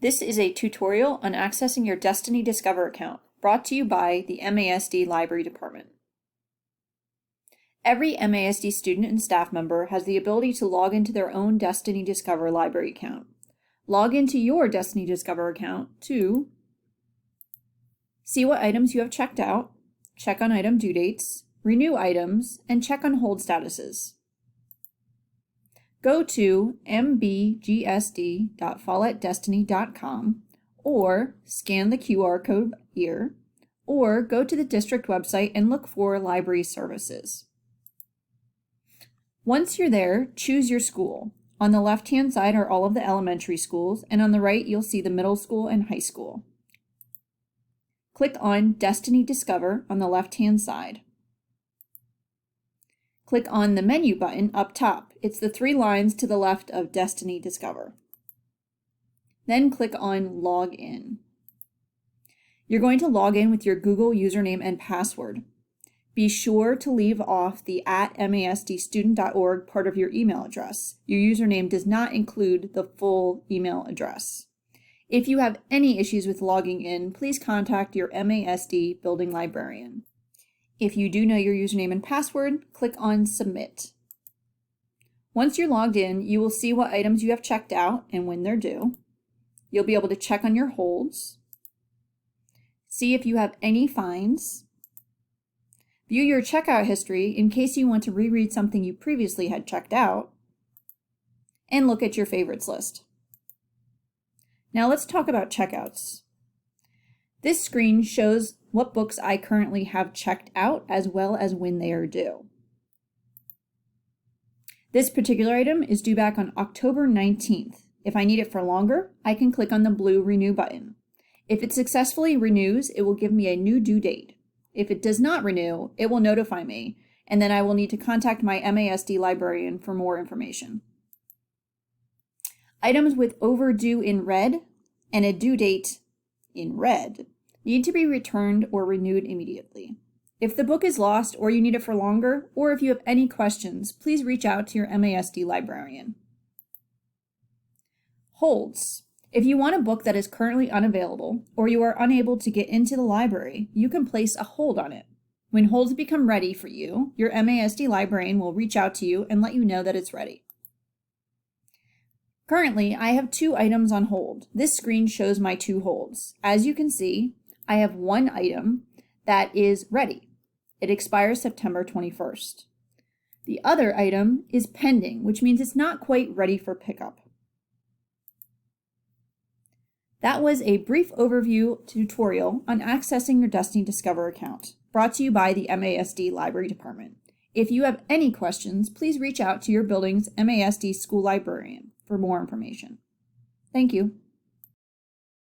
This is a tutorial on accessing your Destiny Discover account, brought to you by the MASD Library Department. Every MASD student and staff member has the ability to log into their own Destiny Discover library account. Log into your Destiny Discover account to see what items you have checked out, check on item due dates, renew items, and check on hold statuses. Go to mbgsd.follettdestiny.com or scan the QR code here, or go to the district website and look for library services. Once you're there, choose your school. On the left-hand side are all of the elementary schools, and on the right you'll see the middle school and high school. Click on Destiny Discover on the left-hand side. Click on the menu button up top. It's the 3 lines to the left of Destiny Discover. Then click on Log In. You're going to log in with your Google username and password. Be sure to leave off the @masdstudent.org part of your email address. Your username does not include the full email address. If you have any issues with logging in, please contact your MASD building librarian. If you do know your username and password, click on Submit. Once you're logged in, you will see what items you have checked out and when they're due. You'll be able to check on your holds, see if you have any fines, view your checkout history in case you want to reread something you previously had checked out, and look at your favorites list. Now let's talk about checkouts. This screen shows what books I currently have checked out as well as when they are due. This particular item is due back on October 19th. If I need it for longer, I can click on the blue Renew button. If it successfully renews, it will give me a new due date. If it does not renew, it will notify me, and then I will need to contact my MASD librarian for more information. Items with overdue in red and a due date in red need to be returned or renewed immediately. If the book is lost or you need it for longer, or if you have any questions, please reach out to your MASD librarian. Holds. If you want a book that is currently unavailable, or you are unable to get into the library, you can place a hold on it. When holds become ready for you, your MASD librarian will reach out to you and let you know that it's ready. Currently, I have 2 items on hold. This screen shows my 2 holds. As you can see, I have 1 item that is ready. It expires September 21st. The other item is pending, which means it's not quite ready for pickup. That was a brief overview tutorial on accessing your Destiny Discover account, brought to you by the MASD Library Department. If you have any questions, please reach out to your building's MASD school librarian for more information. Thank you.